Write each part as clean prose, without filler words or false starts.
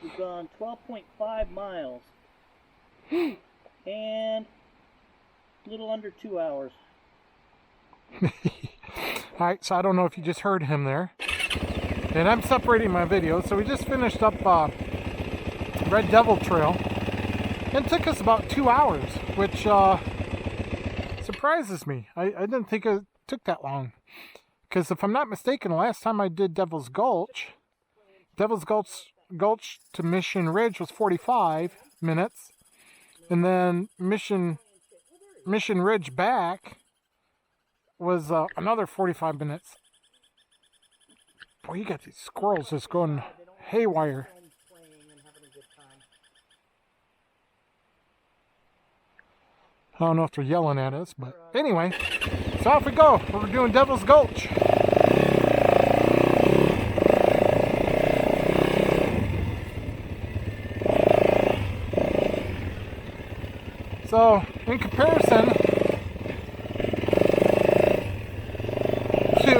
We've gone 12.5 miles and a little under 2 hours. Alright, so I don't know if you just heard him there. And I'm separating my videos. So we just finished up Red Devil Trail. And it took us about 2 hours, which surprises me. I didn't think it took that long. Because if I'm not mistaken, the last time I did Devil's Gulch to Mission Ridge was 45 minutes. And then Mission Ridge back was another 45 minutes. Boy, you got these squirrels just going haywire. I don't know if they're yelling at us, but anyway, so off we go. We're doing Devil's Gulch. So, in comparison to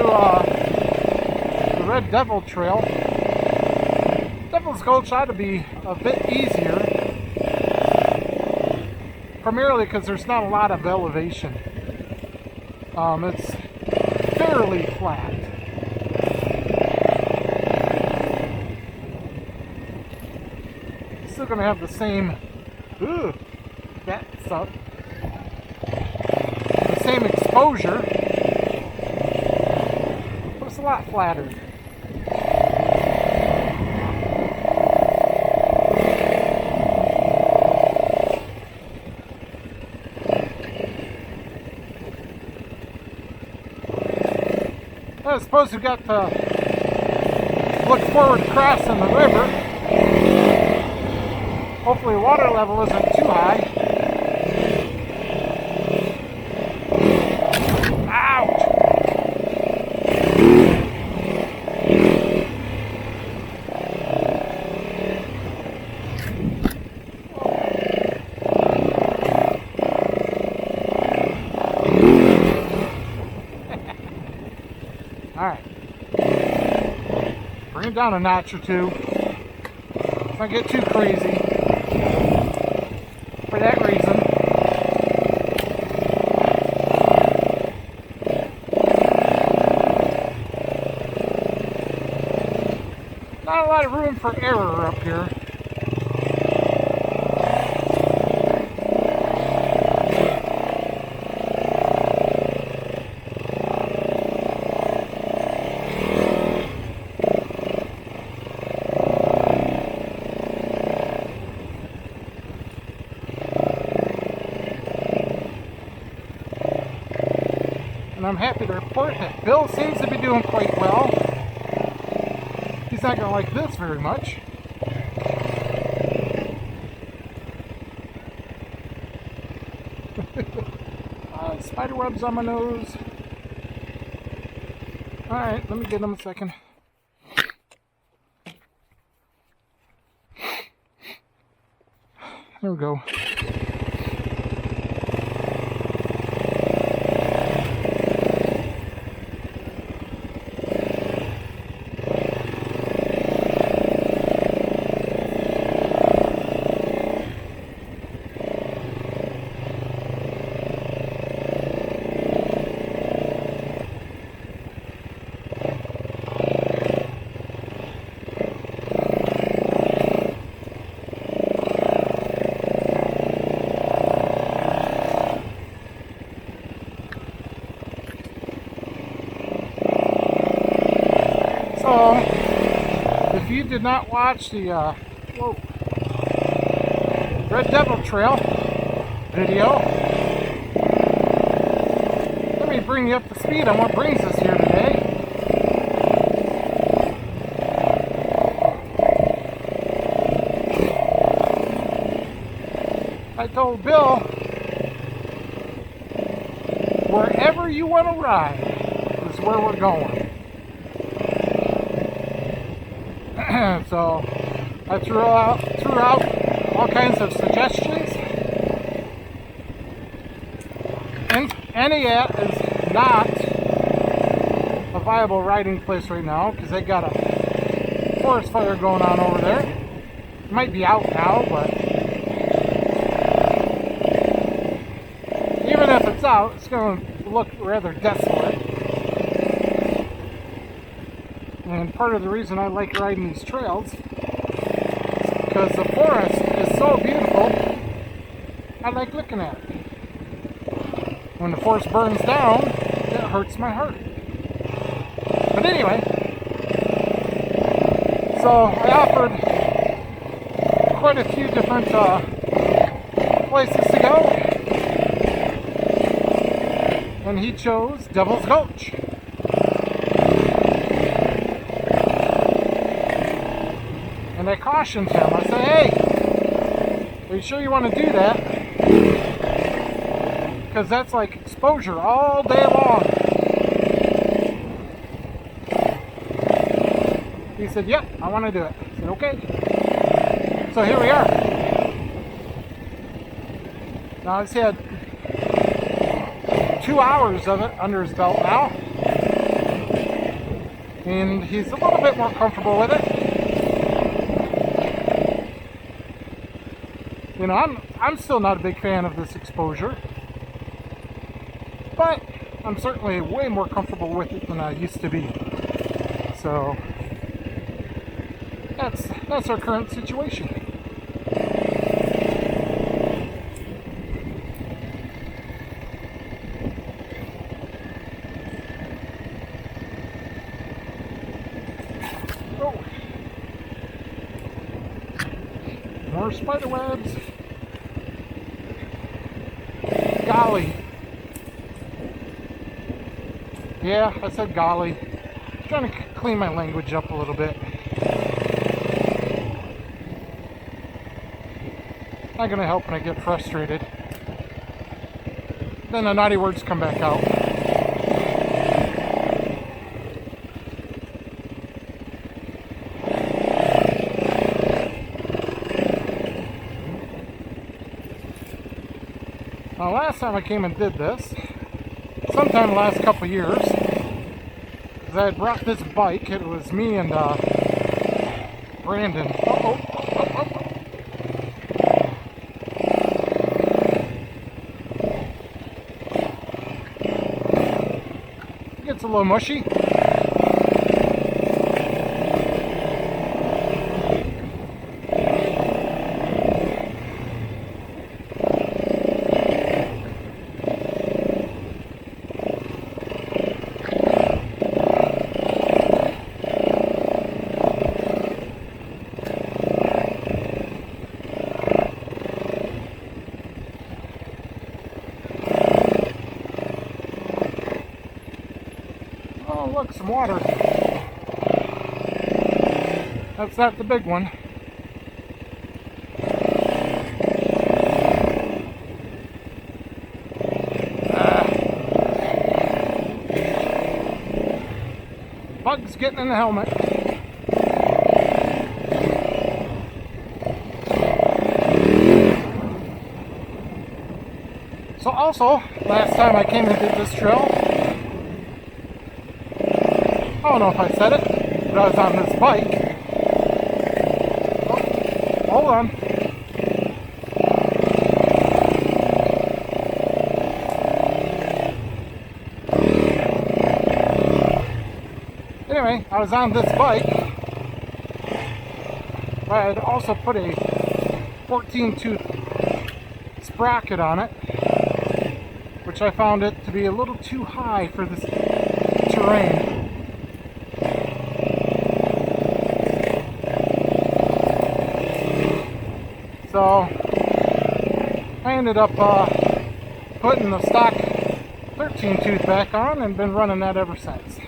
the Red Devil Trail, Devil's Gulch ought to be a bit easier. Primarily because there's not a lot of elevation. It's fairly flat. Still gonna have the same that sucked. The same exposure, but it's a lot flatter. I suppose we've got to look forward to crossing the river. Hopefully water level isn't too high. Ouch! Alright. Bring it down a notch or two. Let's not get too crazy. For that reason. Not a lot of room for error up here. And I'm happy to report that Bill seems to be doing quite well. He's not going to like this very much. Spider webs on my nose. Alright, let me get them a second. There we go. So, if you did not watch the Red Devil Trail video, let me bring you up to speed on what brings us here today. I told Bill, wherever you want to ride is where we're going. So I threw out all kinds of suggestions. And Entiat is not a viable riding place right now because they got a forest fire going on over there. might be out now, but even if it's out, it's going to look rather desolate. And part of the reason I like riding these trails is because the forest is so beautiful, I like looking at it. When the forest burns down, it hurts my heart. But anyway, so I offered quite a few different places to go, and he chose Devil's Gulch. And I cautioned him. I said, hey, are you sure you want to do that? Because that's like exposure all day long. He said, yep, I want to do it. I said, okay. So here we are. Now he's had 2 hours of it under his belt now. And he's a little bit more comfortable with it. You know, I'm still not a big fan of this exposure. But I'm certainly way more comfortable with it than I used to be. So that's our current situation. Oh. More spider webs. Golly. Yeah, I said golly. Trying to clean my language up a little bit. Not gonna help when I get frustrated. Then the naughty words come back out. Now, last time I came and did this, sometime the last couple years, because I had brought this bike. It was me and Brandon. It gets a little mushy. Oh, look, some water. That's not the big one. Bugs getting in the helmet. So also, last time I came and did this trail, I don't know if I said it, but I was on this bike. Oh, hold on. Anyway, I was on this bike, but I had also put a 14-tooth sprocket on it, which I found it to be a little too high for this terrain. So I ended up putting the stock 13-tooth back on and been running that ever since.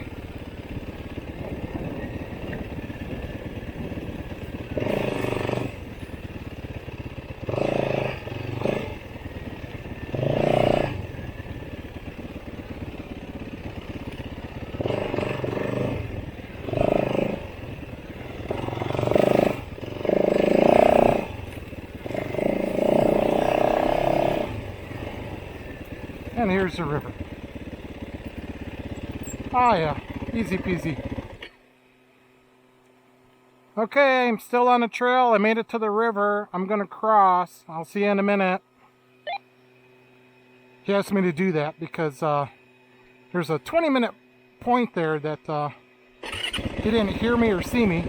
And here's the river. Oh yeah, easy peasy. Okay, I'm still on the trail. I made it to the river. I'm going to cross. I'll see you in a minute. He asked me to do that because there's a 20-minute point there that he didn't hear me or see me.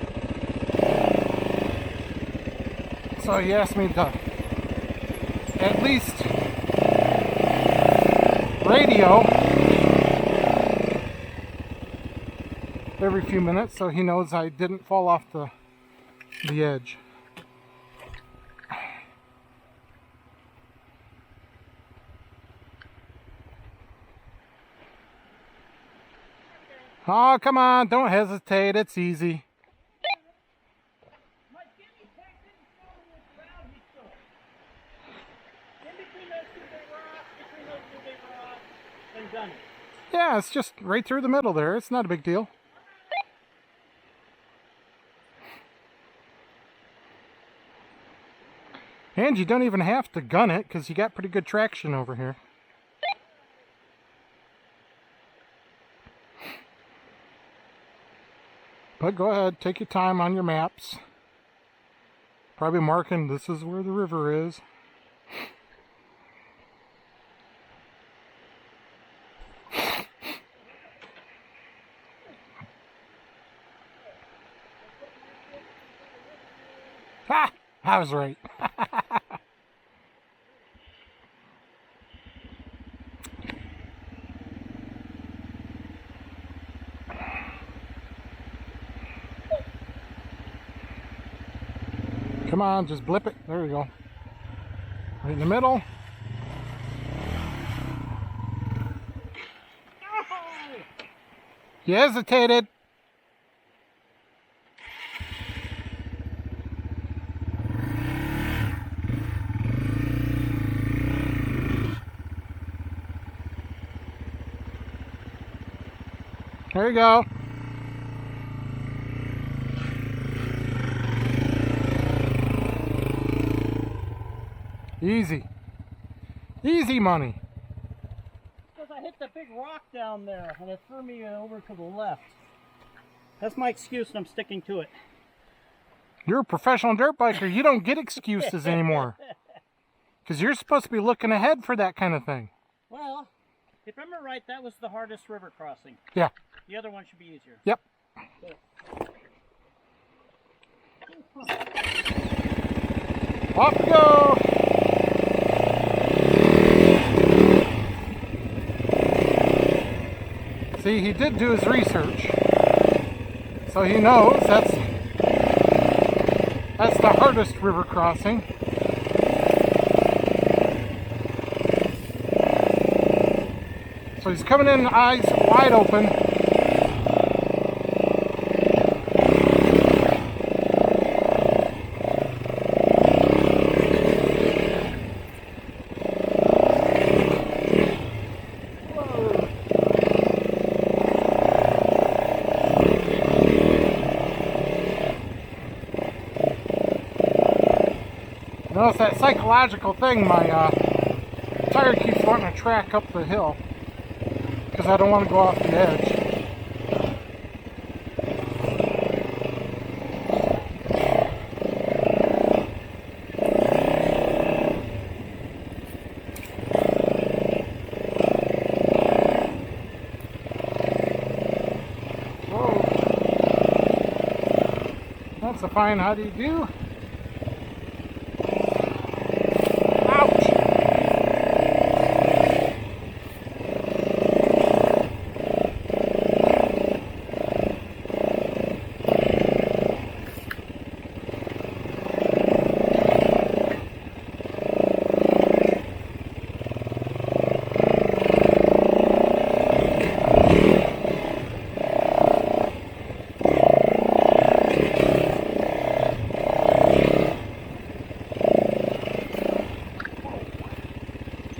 So he asked me to at least radio every few minutes so he knows I didn't fall off the edge. Oh, come on, don't hesitate, it's easy. My guinea pig didn't fall in this ground he took. In between those two big rocks, and done it. Yeah, it's just right through the middle there. It's not a big deal. And you don't even have to gun it because you got pretty good traction over here. But go ahead, take your time on your maps. Probably marking this is where the river is. Ha! I was right. Come on, just blip it. There we go. Right in the middle. You hesitated. There you go. Easy. Easy money. Because I hit the big rock down there and it threw me over to the left. That's my excuse and I'm sticking to it. You're a professional dirt biker. You don't get excuses anymore. Because you're supposed to be looking ahead for that kind of thing. Well, if I remember right, that was the hardest river crossing. Yeah. The other one should be easier. Yep. Off we go. See, he did do his research. So he knows that's the hardest river crossing. So he's coming in eyes wide open. Notice that psychological thing, my tire keeps wanting to track up the hill because I don't want to go off the edge. Whoa. That's a fine how do you do.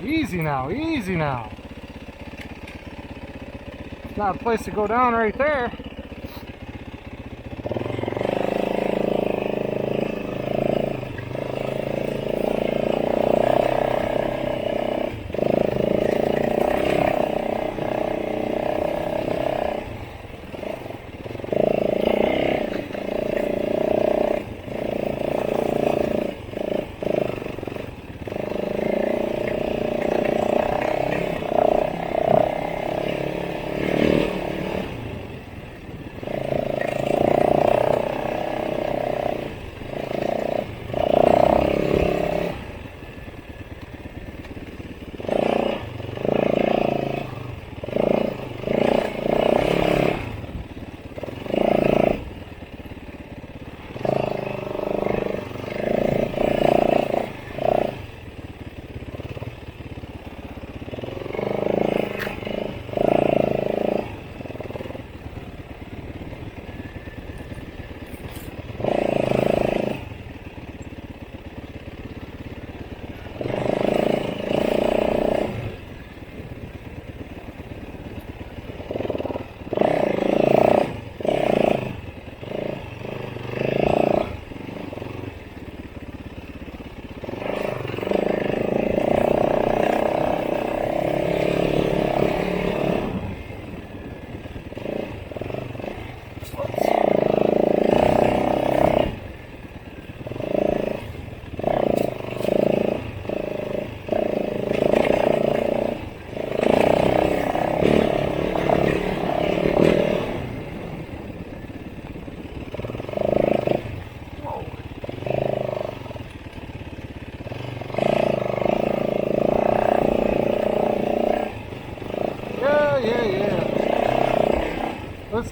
Easy now, easy now. It's not a place to go down right there.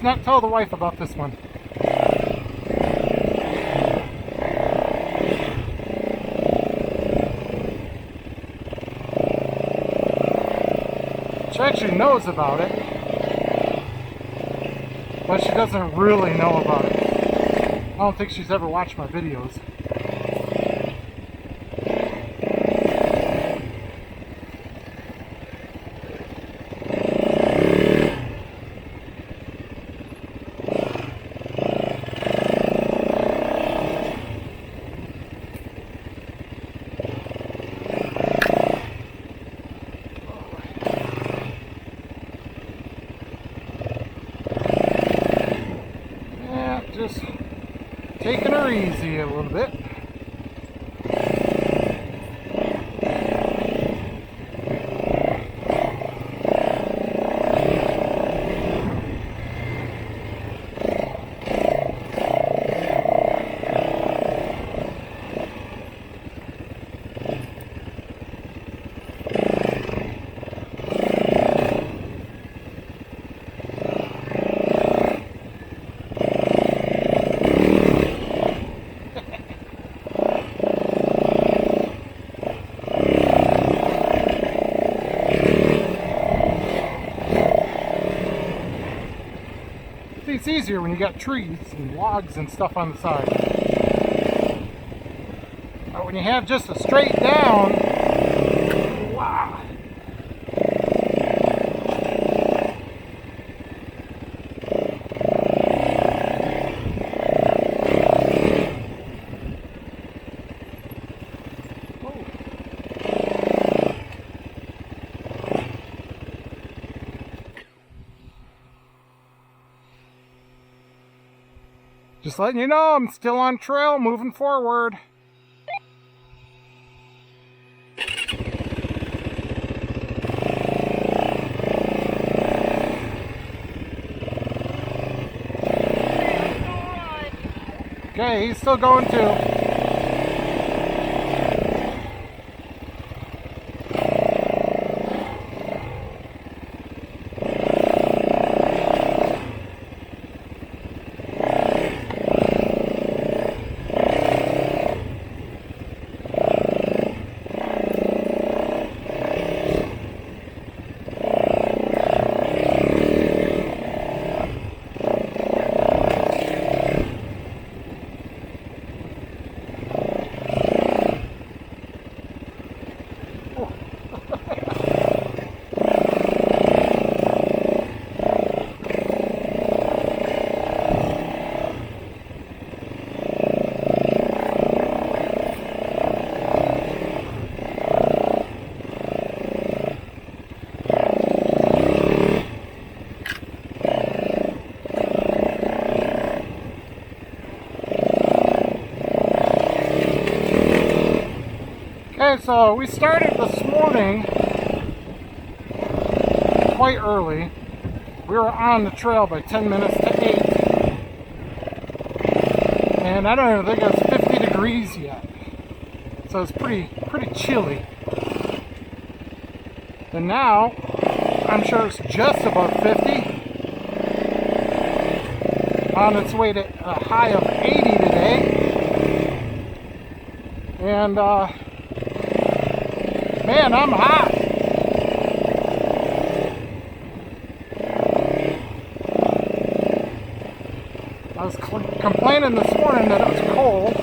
not tell the wife about this one. She actually knows about it, but she doesn't really know about it. I don't think she's ever watched my videos. Just taking her easy a little bit. It's easier when you got trees and logs and stuff on the side. But when you have just a straight down, wow. Just letting you know, I'm still on trail, moving forward. Okay, he's still going too. Okay, so we started this morning quite early. We were on the trail by 10 minutes to 8. And I don't even think it was 50 degrees yet. So it's pretty chilly. And now, I'm sure it's just above 50. On its way to a high of 80 today. And, man, I'm hot. I was complaining this morning that it was cold,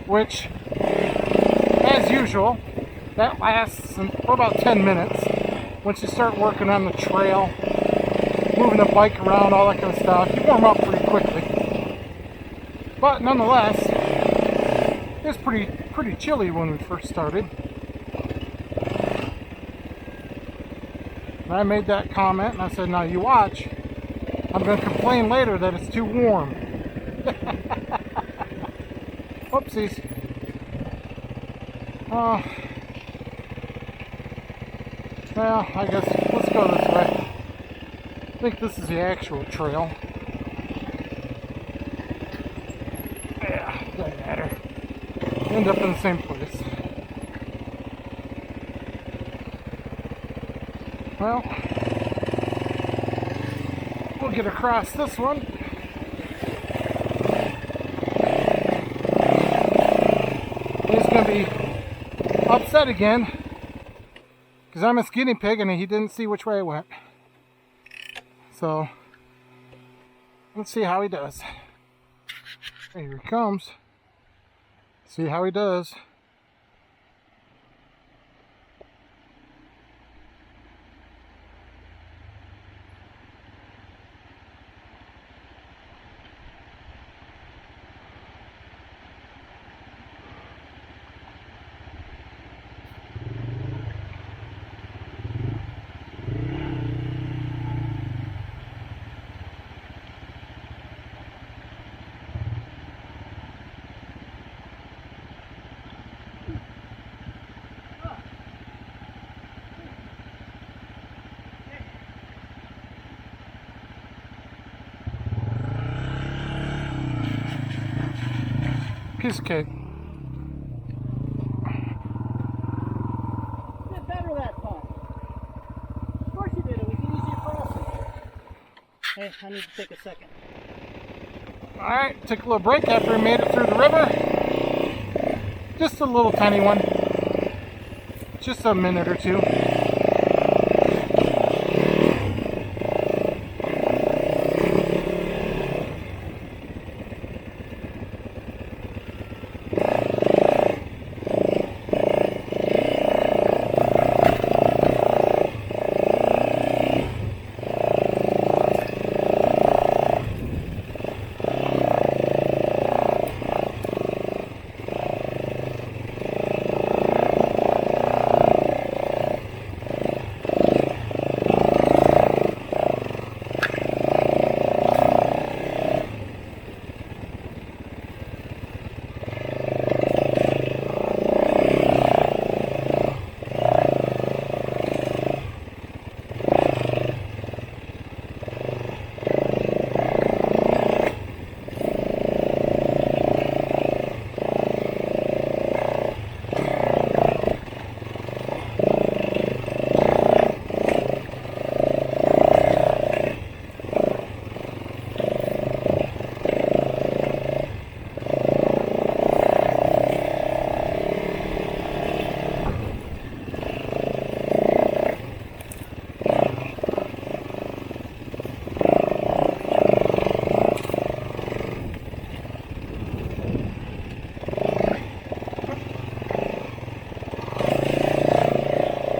which, as usual, that lasts for about 10 minutes. Once you start working on the trail, moving the bike around, all that kind of stuff, you warm up pretty quickly. But nonetheless, it was pretty chilly when we first started. And I made that comment and I said, now you watch, I'm going to complain later that it's too warm. Whoopsies. Well, I guess let's go this way. I think this is the actual trail. Yeah, doesn't matter. End up in the same place. Well, get across this one. He's going to be upset again because I'm his guinea pig and he didn't see which way I went. So let's see how he does. Here he comes. See how he does. Piece of cake. You did better that time. Of course you did. It was easier crossing. Hey, I need to take a second. Alright, took a little break after we made it through the river. Just a little tiny one. Just a minute or two.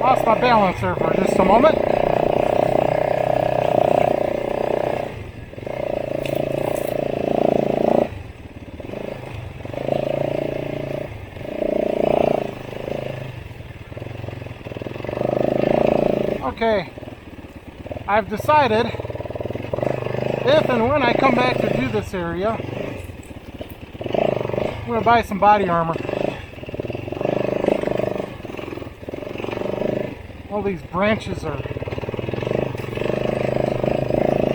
Lost my balance there for just a moment. Okay, I've decided if and when I come back to do this area, I'm going to buy some body armor. All these branches are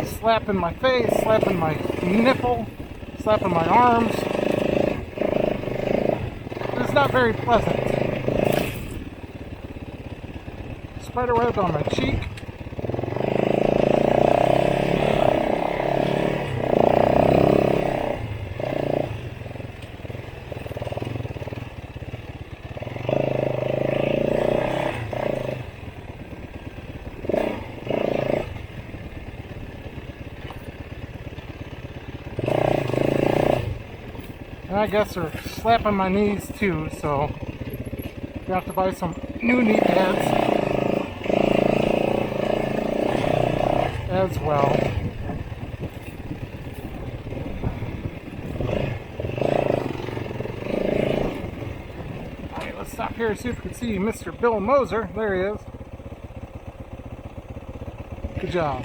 slapping my face, slapping my nipple, slapping my arms. It's not very pleasant. Spiderweb on my cheek. And I guess they're slapping my knees too, so you have to buy some new knee pads as well. Alright, let's stop here and see if we can see Mr. Bill Moser. There he is. Good job.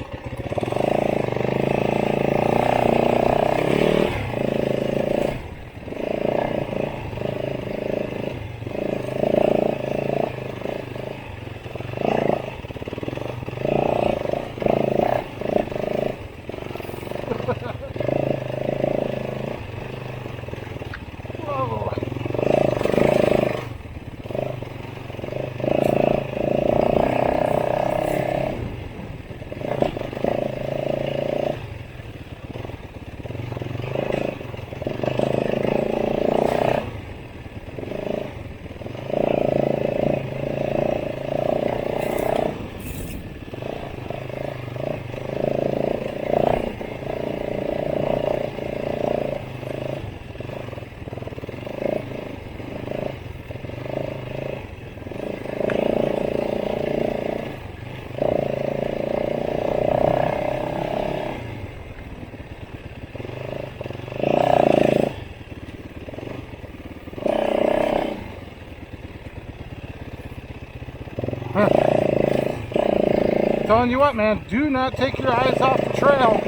Telling you what, man, do not take your eyes off the trail.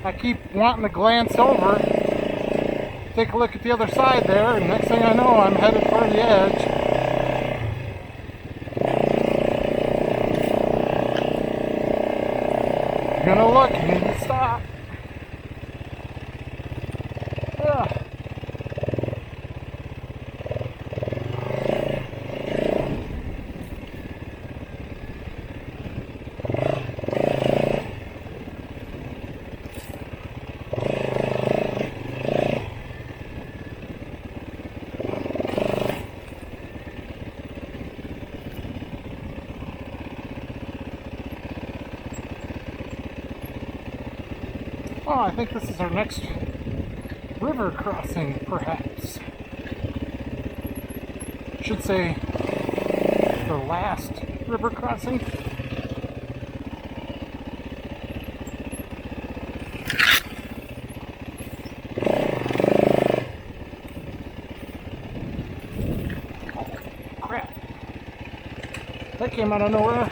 I keep wanting to glance over, take a look at the other side there, and next thing I know, I'm headed for the edge. You're gonna look, you need to stop. Ugh. Oh, I think this is our next river crossing, perhaps. Should say the last river crossing. Oh, crap. That came out of nowhere.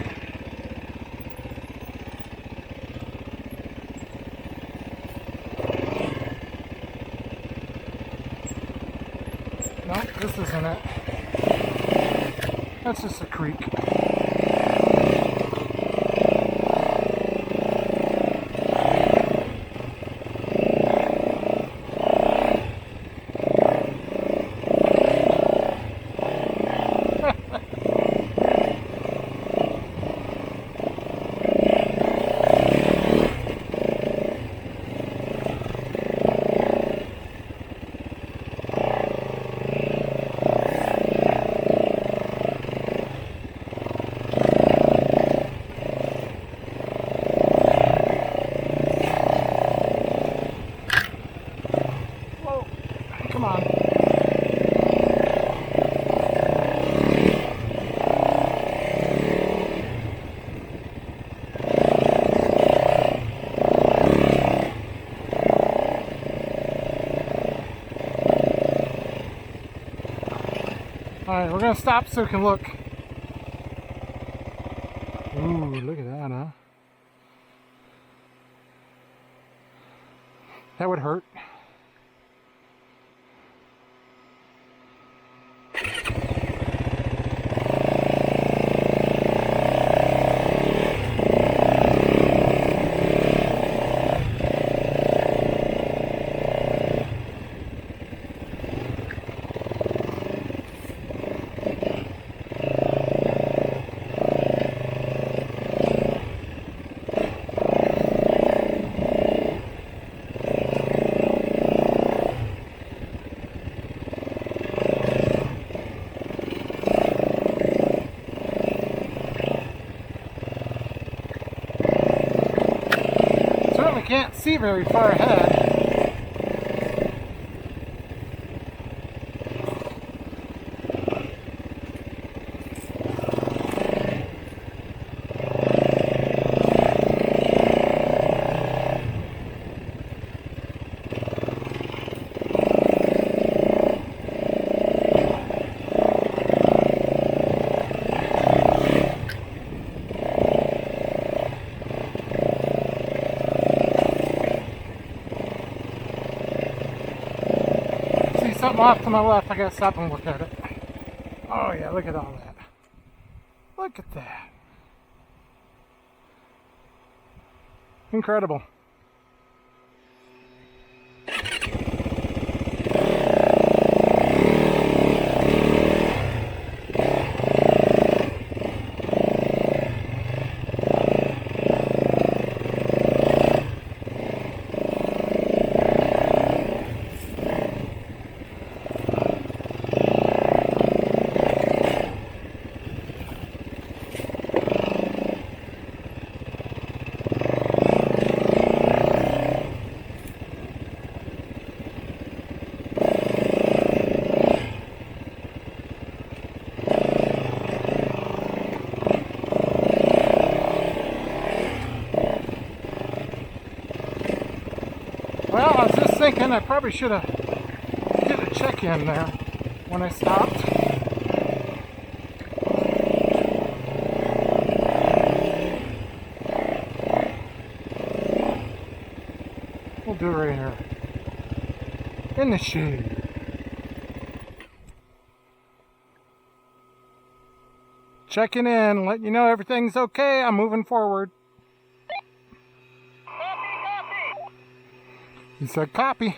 No, this isn't it. That's just a creek. Whoa, come on. Alright, we're gonna stop so we can look. Ooh, look at that, huh? That would hurt. Certainly can't see very far ahead. Something off to my left, I gotta stop and look at it. Oh yeah, look at all that. Look at that. Incredible. Well, I was just thinking I probably should have did a check-in there when I stopped. in the shade. Checking in, letting you know everything's okay. I'm moving forward. Copy. He said copy.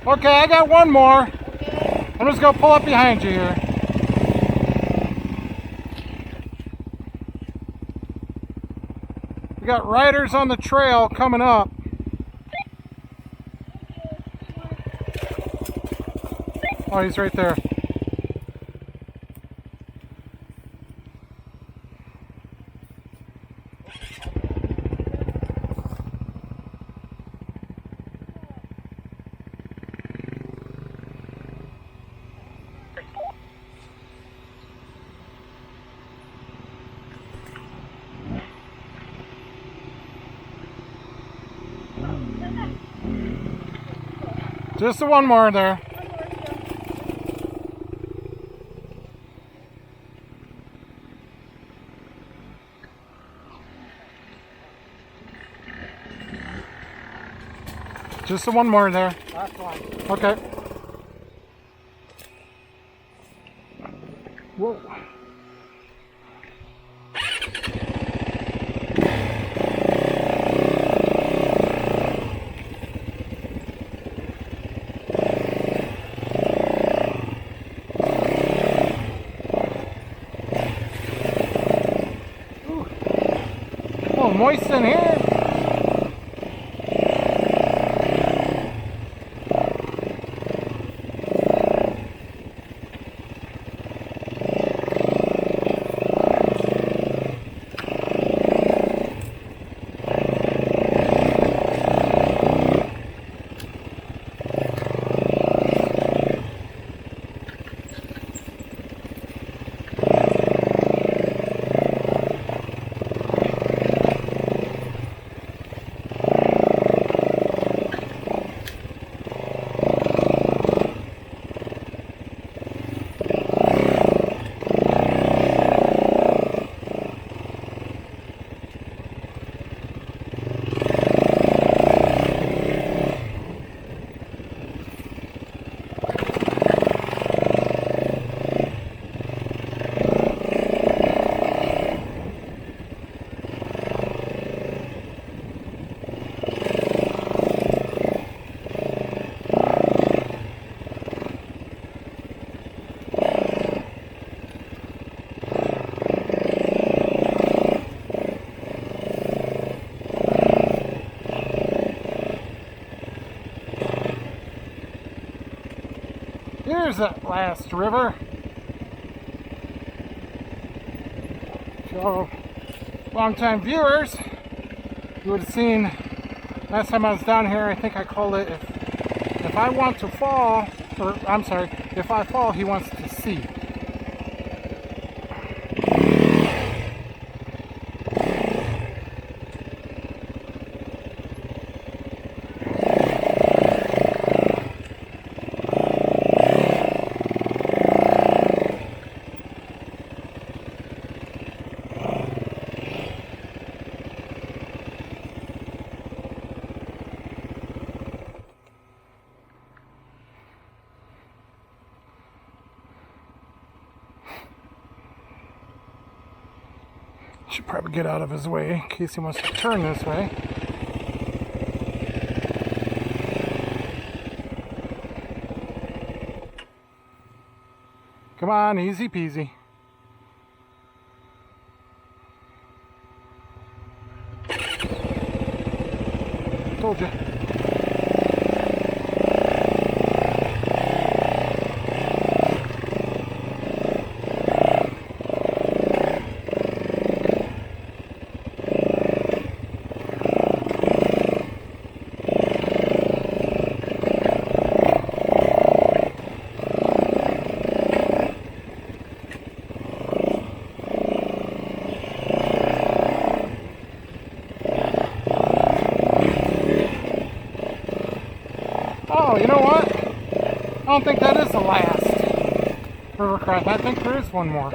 Okay, I got one more. I'm just gonna pull up behind you here. We got riders on the trail coming up. Oh, he's right there. Just the one more there. Just the one more there. That's fine. Okay. Whoa. Oh, moist in here. Here's that last river. So, long-time viewers, you would have seen last time I was down here, I think I called it if I want to fall, or I'm sorry, if I fall, he wants to see. Should probably get out of his way in case he wants to turn this way. Come on, easy peasy. Told you. Oh, you know what? I don't think that is the last river crossing. I think there is one more.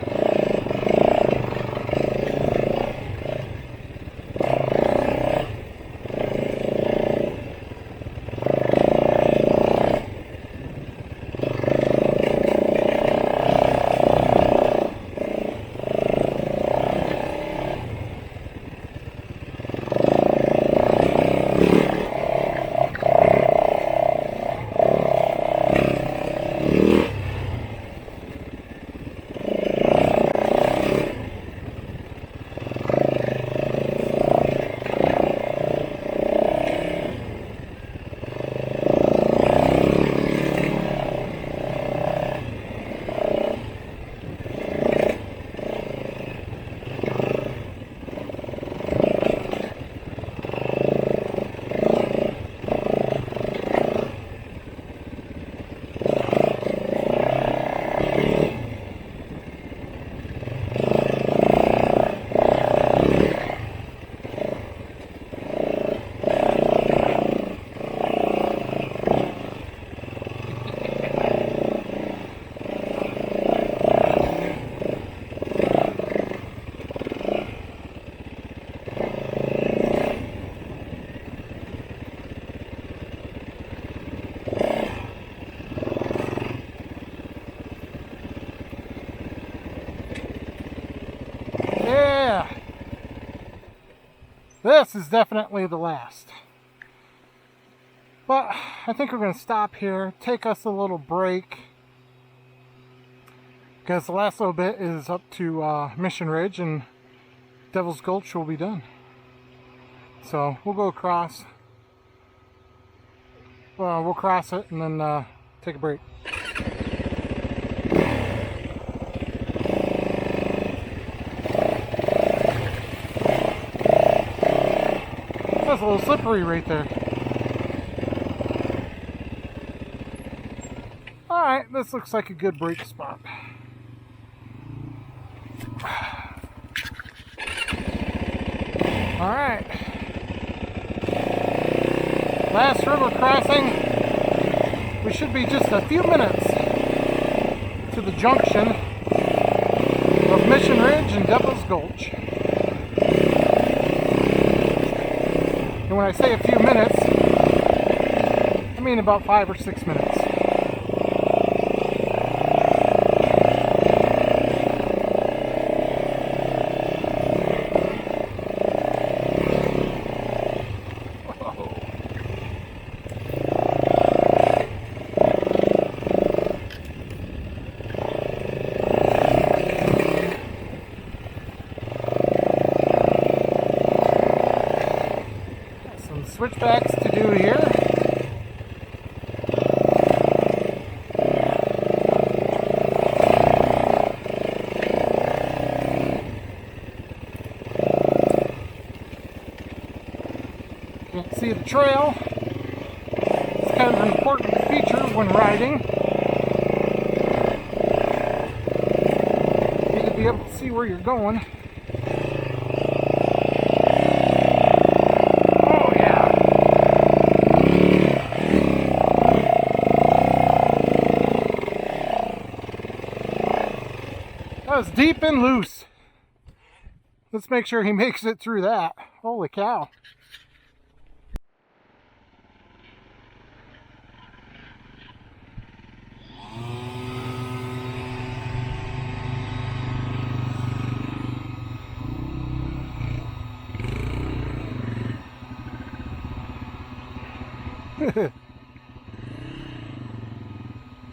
Yeah, this is definitely the last. But I think we're going to stop here, take us a little break, because the last little bit is up to Mission Ridge and Devil's Gulch will be done. So we'll go across. We'll cross it and then take a break. That's a little slippery right there. Alright, this looks like a good break spot. Alright. Last river crossing. We should be just a few minutes to the junction of Mission Ridge and Devil's Gulch. And when I say a few minutes, I mean about 5 or 6 minutes. Switchbacks to do here. Can't see the trail. It's kind of an important feature when riding. You need to be able to see where you're going. That was deep and loose. Let's make sure he makes it through that. Holy cow.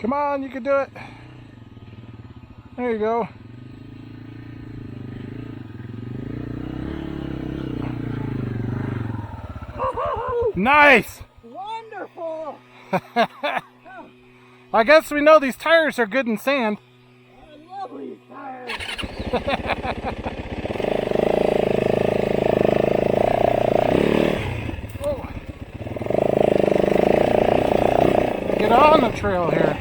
Come on, you can do it. There you go. Nice! Wonderful! I guess we know these tires are good in sand. I love these tires. Whoa. Get on the trail here.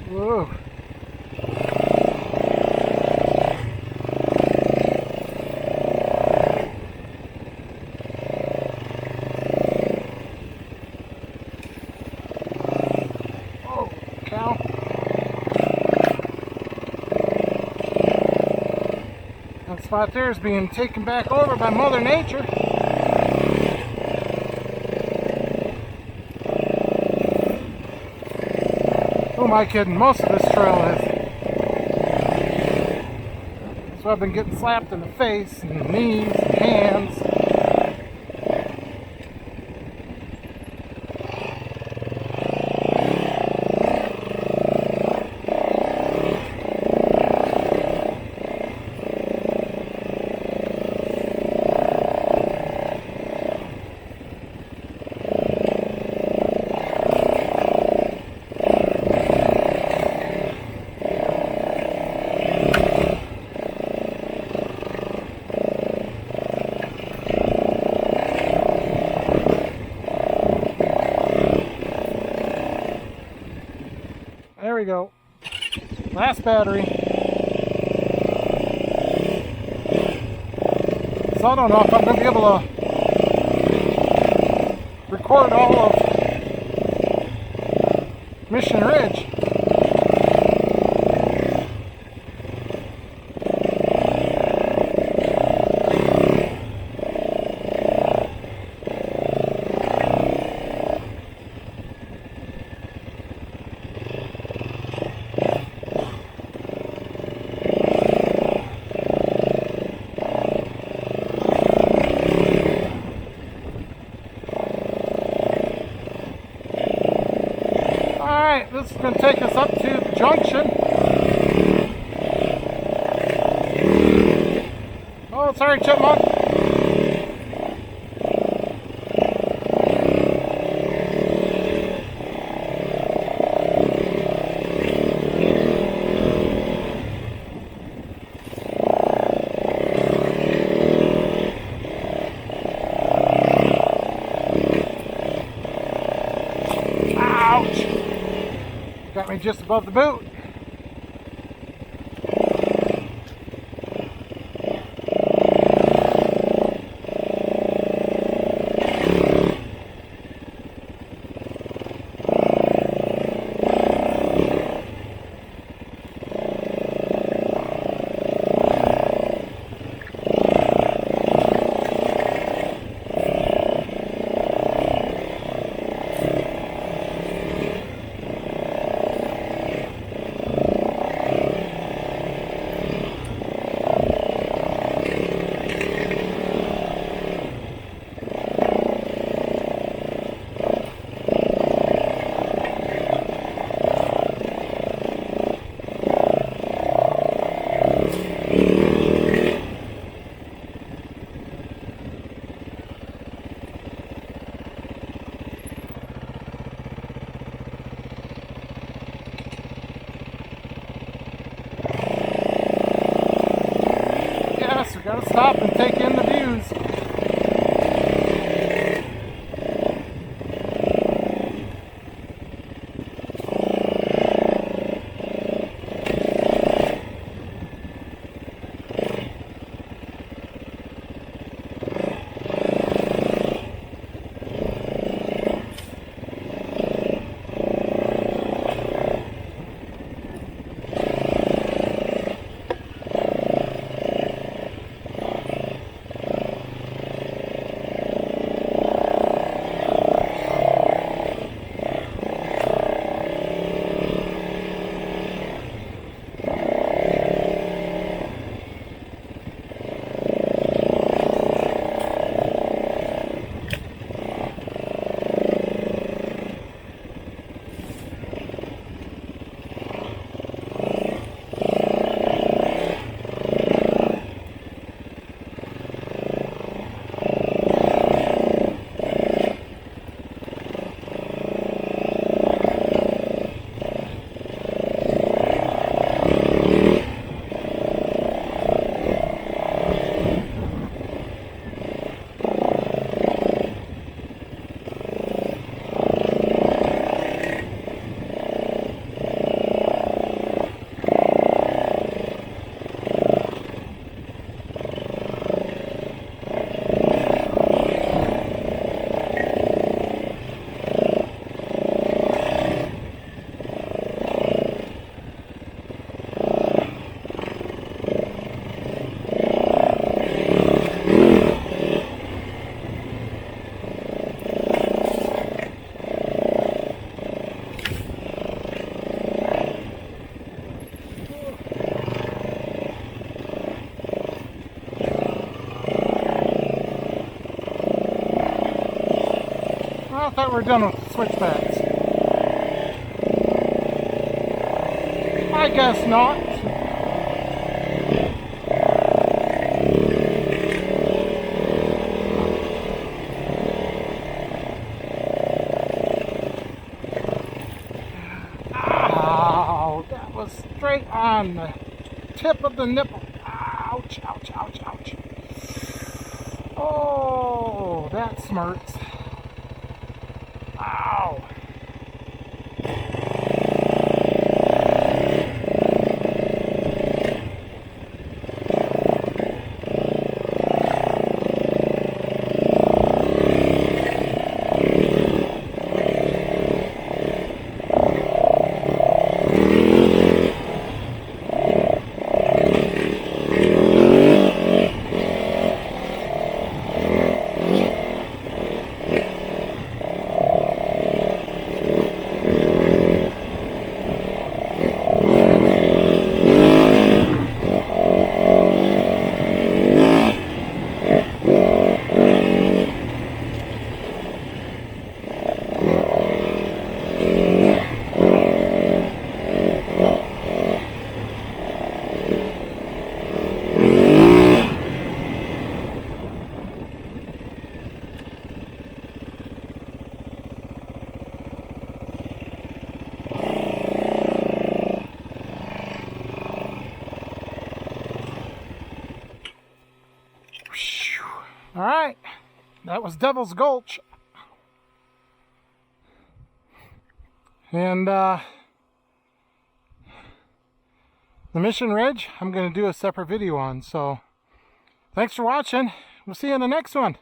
Whoa. Oh, cow. That spot there is being taken back over by Mother Nature. Who am I kidding? Most of this trail is. So I've been getting slapped in the face and knees and hands. There we go. Last battery. So I don't know if I'm going to be able to record all of Mission Ridge. Alright, this is going to take us up to the junction. Oh, sorry, Chipmunk. Ouch! Got me just above the boot. stop and take in the views. I thought we were done with the switchbacks. I guess not. Ow, that was straight on the tip of the nipple. Ouch, ouch, ouch, ouch. Oh, that smarts. Ow. All right, that was Devil's Gulch. And the Mission Ridge, I'm going to do a separate video on. So thanks for watching. We'll see you in the next one.